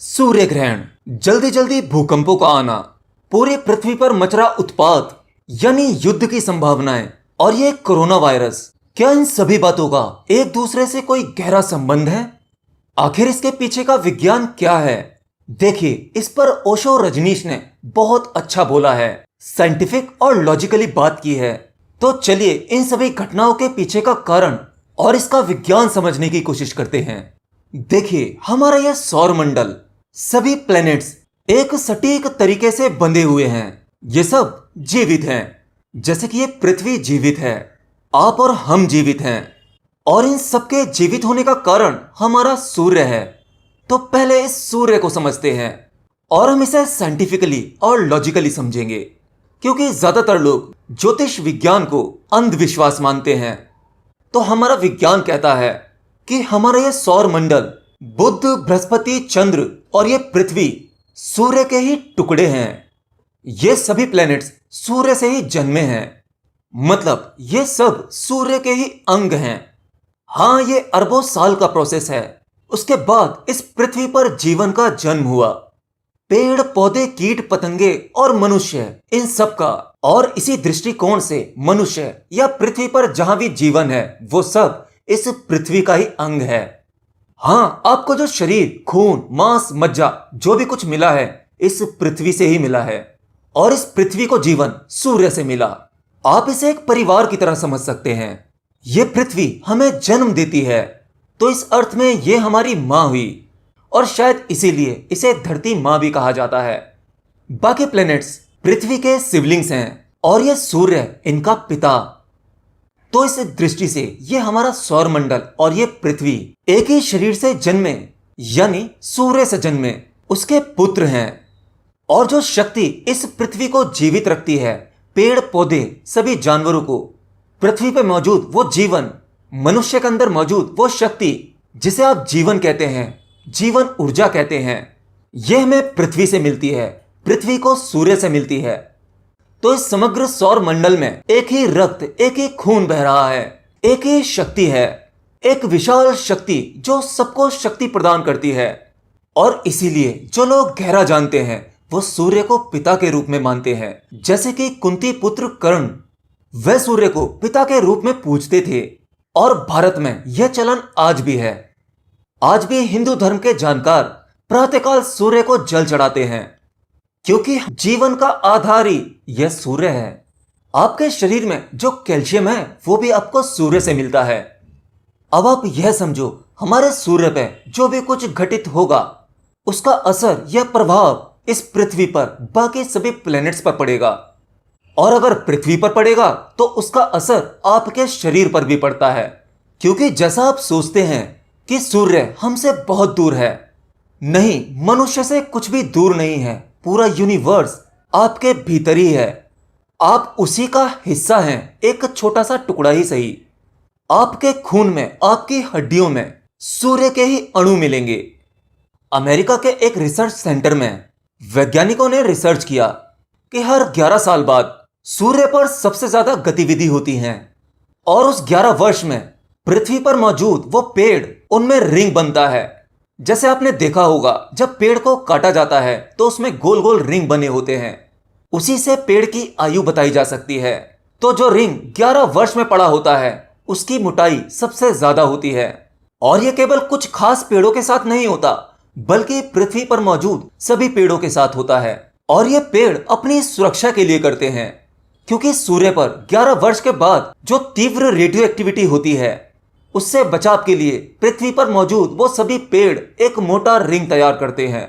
सूर्य ग्रहण, जल्दी जल्दी भूकंपों का आना, पूरी पृथ्वी पर मच रहा उत्पात यानी युद्ध की संभावनाएं और ये कोरोना वायरस, क्या इन सभी बातों का एक दूसरे से कोई गहरा संबंध है? आखिर इसके पीछे का विज्ञान क्या है? देखिए, इस पर ओशो रजनीश ने बहुत अच्छा बोला है, साइंटिफिक और लॉजिकली बात की है। तो चलिए इन सभी घटनाओं के पीछे का कारण और इसका विज्ञान समझने की कोशिश करते हैं। देखिए, हमारा यह सौर मंडल, सभी प्लैनेट्स एक सटीक तरीके से बंधे हुए हैं। ये सब जीवित हैं, जैसे कि ये पृथ्वी जीवित है, आप और हम जीवित हैं, और इन सबके जीवित होने का कारण हमारा सूर्य है। तो पहले इस सूर्य को समझते हैं और हम इसे साइंटिफिकली और लॉजिकली समझेंगे, क्योंकि ज्यादातर लोग ज्योतिष विज्ञान को अंधविश्वास मानते हैं। तो हमारा विज्ञान कहता है कि हमारा यह सौर मंडल बुध, बृहस्पति, चंद्र और ये पृथ्वी सूर्य के ही टुकड़े हैं। ये सभी प्लैनेट्स सूर्य से ही जन्मे हैं, मतलब ये सब सूर्य के ही अंग हैं। हाँ, ये अरबों साल का प्रोसेस है। उसके बाद इस पृथ्वी पर जीवन का जन्म हुआ। पेड़ पौधे, कीट पतंगे और मनुष्य, इन सब का। और इसी दृष्टिकोण से मनुष्य या पृथ्वी पर जहां भी जीवन है वो सब इस पृथ्वी का ही अंग है। हाँ, आपको जो शरीर, खून, मांस, मज्जा जो भी कुछ मिला है इस पृथ्वी से ही मिला है, और इस पृथ्वी को जीवन सूर्य से मिला। आप इसे एक परिवार की तरह समझ सकते हैं। ये पृथ्वी हमें जन्म देती है, तो इस अर्थ में ये हमारी मां हुई, और शायद इसीलिए इसे धरती मां भी कहा जाता है। बाकी प्लैनेट्स पृथ्वी के सिबलिंग्स हैं और ये सूर्य इनका पिता। तो इस दृष्टि से ये हमारा सौर मंडल और ये पृथ्वी एक ही शरीर से जन्मे, यानी सूर्य से जन्मे उसके पुत्र हैं। और जो शक्ति इस पृथ्वी को जीवित रखती है, पेड़ पौधे, सभी जानवरों को, पृथ्वी पर मौजूद वो जीवन, मनुष्य के अंदर मौजूद वो शक्ति जिसे आप जीवन कहते हैं, जीवन ऊर्जा कहते हैं, यह हमें पृथ्वी से मिलती है, पृथ्वी को सूर्य से मिलती है। तो इस समग्र सौर मंडल में एक ही रक्त, एक ही खून बह रहा है, एक ही शक्ति है, एक विशाल शक्ति जो सबको शक्ति प्रदान करती है। और इसीलिए जो लोग गहरा जानते हैं वो सूर्य को पिता के रूप में मानते हैं। जैसे कि कुंती पुत्र कर्ण, वह सूर्य को पिता के रूप में पूजते थे, और भारत में यह चलन आज भी है। आज भी हिंदू धर्म के जानकार प्रातःकाल सूर्य को जल चढ़ाते हैं, क्योंकि जीवन का आधार ही यह सूर्य है। आपके शरीर में जो कैल्शियम है वो भी आपको सूर्य से मिलता है। अब आप यह समझो, हमारे सूर्य पे जो भी कुछ घटित होगा उसका असर या प्रभाव इस पृथ्वी पर बाकी सभी प्लैनेट्स पर पड़ेगा, और अगर पृथ्वी पर पड़ेगा तो उसका असर आपके शरीर पर भी पड़ता है। क्योंकि जैसा आप सोचते हैं कि सूर्य हमसे बहुत दूर है, नहीं, मनुष्य से कुछ भी दूर नहीं है। पूरा यूनिवर्स आपके भीतर ही है, आप उसी का हिस्सा हैं, एक छोटा सा टुकड़ा ही सही। आपके खून में, आपकी हड्डियों में सूर्य के ही अणु मिलेंगे। अमेरिका के एक रिसर्च सेंटर में वैज्ञानिकों ने रिसर्च किया कि हर 11 साल बाद सूर्य पर सबसे ज्यादा गतिविधि होती है, और उस 11 वर्ष में पृथ्वी पर मौजूद वो पेड़, उनमें रिंग बनता है। जैसे आपने देखा होगा, जब पेड़ को काटा जाता है तो उसमें गोल गोल रिंग बने होते हैं, उसी से पेड़ की आयु बताई जा सकती है। तो जो रिंग 11 वर्ष में पड़ा होता है उसकी मोटाई सबसे ज्यादा होती है। और यह केवल कुछ खास पेड़ों के साथ नहीं होता, बल्कि पृथ्वी पर मौजूद सभी पेड़ों के साथ होता है। और ये पेड़ अपनी सुरक्षा के लिए करते हैं, क्योंकि सूर्य पर 11 वर्ष के बाद जो तीव्र रेडियो एक्टिविटी होती है उससे बचाव के लिए पृथ्वी पर मौजूद वो सभी पेड़ एक मोटा रिंग तैयार करते हैं।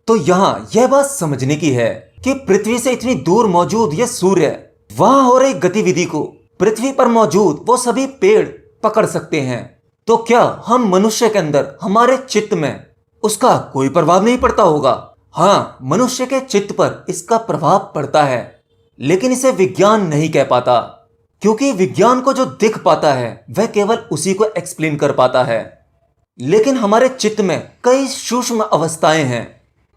तो यहां यह बात समझने की है कि पृथ्वी से इतनी दूर मौजूद यह सूर्य, वहां हो रही गतिविधि को पृथ्वी पर मौजूद वो सभी पेड़ पकड़ सकते हैं। तो क्या हम मनुष्य के अंदर, हमारे चित्त में उसका कोई प्रभाव नहीं पड़ता होगा? हाँ, मनुष्य के चित्त पर इसका प्रभाव पड़ता है, लेकिन इसे विज्ञान नहीं कह पाता, क्योंकि विज्ञान को जो दिख पाता है वह केवल उसी को एक्सप्लेन कर पाता है। लेकिन हमारे चित्त में कई सूक्ष्म अवस्थाएं हैं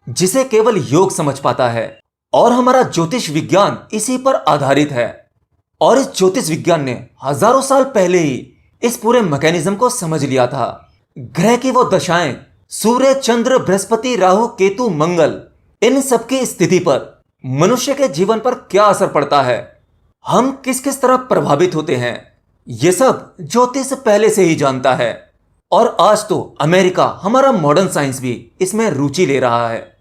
जिसे केवल योग समझ पाता है, और हमारा ज्योतिष विज्ञान इसी पर आधारित है। और इस ज्योतिष विज्ञान ने हजारों साल पहले ही इस पूरे मैकेनिज्म को समझ लिया था। ग्रह की वो दशाएं सूर्य, चंद्र, बृहस्पति, राहु, केतु, मंगल, इन सबकी स्थिति पर मनुष्य के जीवन पर क्या असर पड़ता है, हम किस किस तरह प्रभावित होते हैं, ये सब ज्योतिष पहले से ही जानता है। और आज तो अमेरिका, हमारा मॉडर्न साइंस भी इसमें रुचि ले रहा है।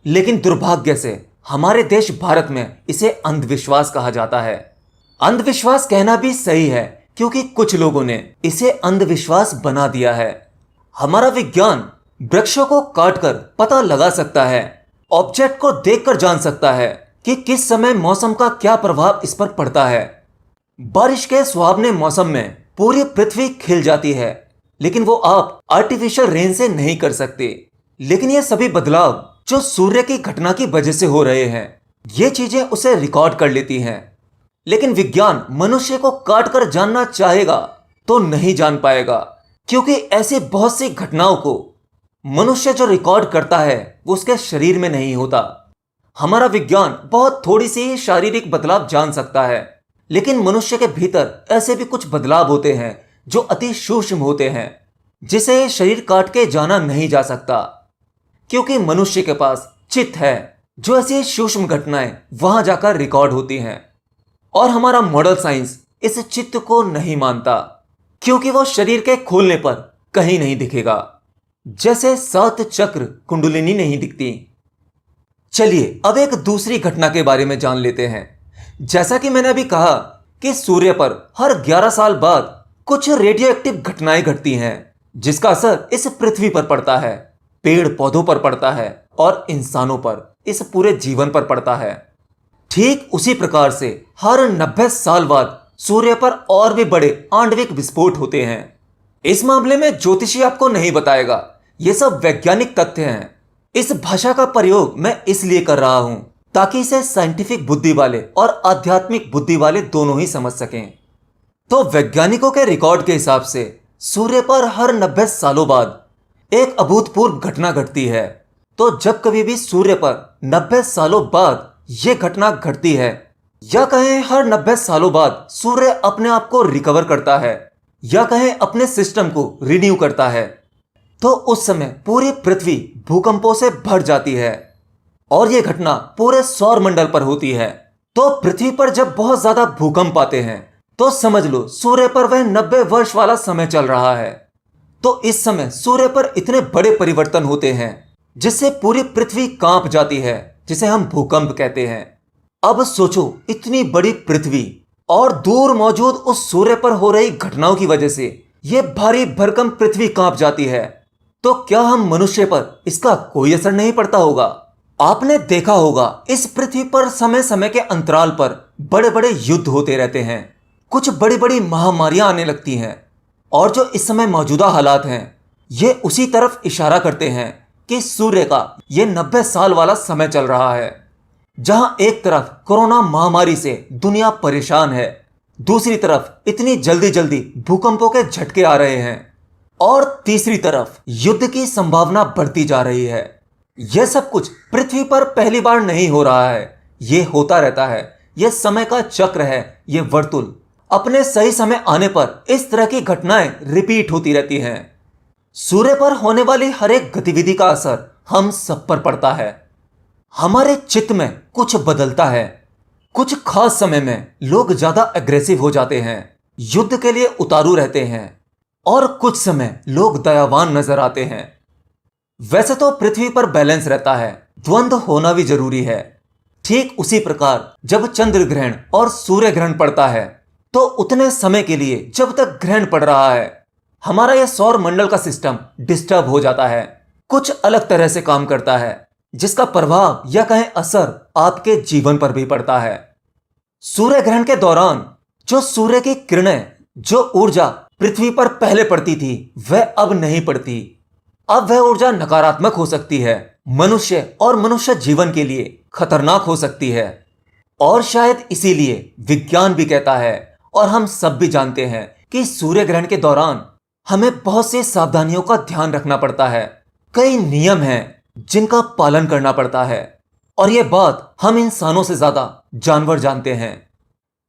लेकिन दुर्भाग्य से हमारे देश भारत में इसे अंधविश्वास कहा जाता है। अंधविश्वास कहना भी सही है, क्योंकि कुछ लोगों ने इसे अंधविश्वास बना दिया है। हमारा विज्ञान वृक्षों को काटकर पता लगा सकता है, ऑब्जेक्ट को देखकर जान सकता है कि किस समय मौसम का क्या प्रभाव इस पर पड़ता है। बारिश के सुहावने मौसम में पूरी पृथ्वी खिल जाती है, लेकिन वो आप आर्टिफिशियल रेन से नहीं कर सकते। लेकिन ये सभी बदलाव जो सूर्य की घटना की वजह से हो रहे हैं, ये चीजें उसे रिकॉर्ड कर लेती हैं। लेकिन विज्ञान मनुष्य को काट कर जानना चाहेगा तो नहीं जान पाएगा, क्योंकि ऐसी बहुत सी घटनाओं को मनुष्य जो रिकॉर्ड करता है वो उसके शरीर में नहीं होता। हमारा विज्ञान बहुत थोड़ी सी शारीरिक बदलाव जान सकता है, लेकिन मनुष्य के भीतर ऐसे भी कुछ बदलाव होते हैं जो अति सूक्ष्म होते हैं, जिसे शरीर काट के जाना नहीं जा सकता, क्योंकि मनुष्य के पास चित्त है जो ऐसी सूक्ष्म घटनाएं वहां जाकर रिकॉर्ड होती हैं। और हमारा मॉडल साइंस इस चित्त को नहीं मानता, क्योंकि वो शरीर के खोलने पर कहीं नहीं दिखेगा, जैसे 7 चक्र कुंडलिनी नहीं दिखती। चलिए अब एक दूसरी घटना के बारे में जान लेते हैं। जैसा कि मैंने अभी कहा कि सूर्य पर हर 11 साल बाद कुछ रेडियो एक्टिव घटनाएं घटती हैं, जिसका असर इस पृथ्वी पर पड़ता है, पेड़ पौधों पर पड़ता है और इंसानों पर, इस पूरे जीवन पर पड़ता है। ठीक उसी प्रकार से हर 90 साल बाद सूर्य पर और भी बड़े आणविक विस्फोट होते हैं। इस मामले में ज्योतिषी आपको नहीं बताएगा, ये सब वैज्ञानिक तथ्य हैं। इस भाषा का प्रयोग मैं इसलिए कर रहा हूं ताकि इसे साइंटिफिक बुद्धि वाले और आध्यात्मिक बुद्धि वाले दोनों ही समझ सकें। तो वैज्ञानिकों के रिकॉर्ड के हिसाब से सूर्य पर हर 90 सालों बाद एक अभूतपूर्व घटना घटती है। तो जब कभी भी सूर्य पर 90 सालों बाद यह घटना घटती है, या कहें हर 90 सालों बाद सूर्य अपने आप को रिकवर करता है, या कहें अपने सिस्टम को रिन्यू करता है, तो उस समय पूरी पृथ्वी भूकंपों से भर जाती है। और यह घटना पूरे सौर मंडल पर होती है। तो पृथ्वी पर जब बहुत ज्यादा भूकंप आते हैं, तो समझ लो सूर्य पर वह 90 वर्ष वाला समय चल रहा है। तो इस समय सूर्य पर इतने बड़े परिवर्तन होते हैं जिससे पूरी पृथ्वी कांप जाती है, जिसे हम भूकंप कहते हैं। अब सोचो, इतनी बड़ी पृथ्वी और दूर मौजूद उस सूर्य पर हो रही घटनाओं की वजह से यह भारी भरकम पृथ्वी कांप जाती है, तो क्या हम मनुष्य पर इसका कोई असर नहीं पड़ता होगा? आपने देखा होगा इस पृथ्वी पर समय समय के अंतराल पर बड़े बड़े युद्ध होते रहते हैं, कुछ बड़ी बड़ी महामारियां आने लगती हैं, और जो इस समय मौजूदा हालात हैं ये उसी तरफ इशारा करते हैं कि सूर्य का ये 90 साल वाला समय चल रहा है, जहां एक तरफ कोरोना महामारी से दुनिया परेशान है, दूसरी तरफ इतनी जल्दी जल्दी भूकंपों के झटके आ रहे हैं, और तीसरी तरफ युद्ध की संभावना बढ़ती जा रही है। यह सब कुछ पृथ्वी पर पहली बार नहीं हो रहा है, यह होता रहता है। यह समय का चक्र है, यह वर्तुल। अपने सही समय आने पर इस तरह की घटनाएं रिपीट होती रहती हैं। सूर्य पर होने वाली हर एक गतिविधि का असर हम सब पर पड़ता है। हमारे चित्त में कुछ बदलता है। कुछ खास समय में लोग ज्यादा एग्रेसिव हो जाते हैं, युद्ध के लिए उतारू रहते हैं, और कुछ समय लोग दयावान नजर आते हैं। वैसे तो पृथ्वी पर बैलेंस रहता है, द्वंद्व होना भी जरूरी है। ठीक उसी प्रकार जब चंद्र ग्रहण और सूर्य ग्रहण पड़ता है, तो उतने समय के लिए जब तक ग्रहण पड़ रहा है, हमारा यह सौर मंडल का सिस्टम डिस्टर्ब हो जाता है, कुछ अलग तरह से काम करता है, जिसका प्रभाव या कहें असर आपके जीवन पर भी पड़ता है। सूर्य ग्रहण के दौरान जो सूर्य की किरणें, जो ऊर्जा पृथ्वी पर पहले पड़ती थी, वह अब नहीं पड़ती। अब वह ऊर्जा नकारात्मक हो सकती है, मनुष्य और मनुष्य जीवन के लिए खतरनाक हो सकती है। और शायद इसीलिए विज्ञान भी कहता है, और हम सब भी जानते हैं, कि सूर्य ग्रहण के दौरान हमें बहुत सी सावधानियों का ध्यान रखना पड़ता है। कई नियम हैं जिनका पालन करना पड़ता है, और यह बात हम इंसानों से ज्यादा जानवर जानते हैं।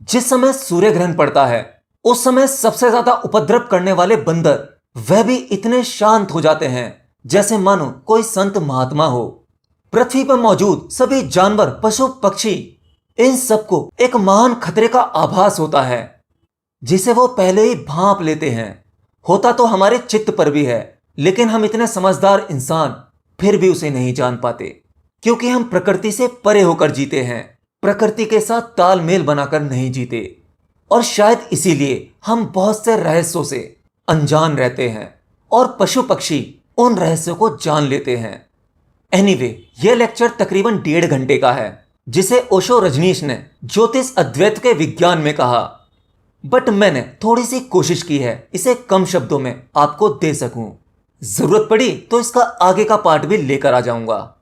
जिस समय सूर्य ग्रहण पड़ता है, उस समय सबसे ज्यादा उपद्रव करने वाले बंदर वह भी इतने शांत हो जाते हैं जैसे मानो कोई संत महात्मा हो। पृथ्वी पर मौजूद सभी जानवर, पशु, पक्षी, इन सबको एक महान खतरे का आभास होता है, जिसे वो पहले ही भांप लेते हैं। होता तो हमारे चित्त पर भी है, लेकिन हम इतने समझदार इंसान फिर भी उसे नहीं जान पाते, क्योंकि हम प्रकृति से परे होकर जीते हैं, प्रकृति के साथ तालमेल बनाकर नहीं जीते। और शायद इसीलिए हम बहुत से रहस्यों से अनजान रहते हैं और पशु पक्षी उन रहस्यों को जान लेते हैं। एनीवे, यह लेक्चर तकरीबन 1.5 घंटे का है, जिसे ओशो रजनीश ने ज्योतिष अद्वैत के विज्ञान में कहा। बट मैंने थोड़ी सी कोशिश की है इसे कम शब्दों में आपको दे सकूं। जरूरत पड़ी तो इसका आगे का पार्ट भी लेकर आ जाऊंगा।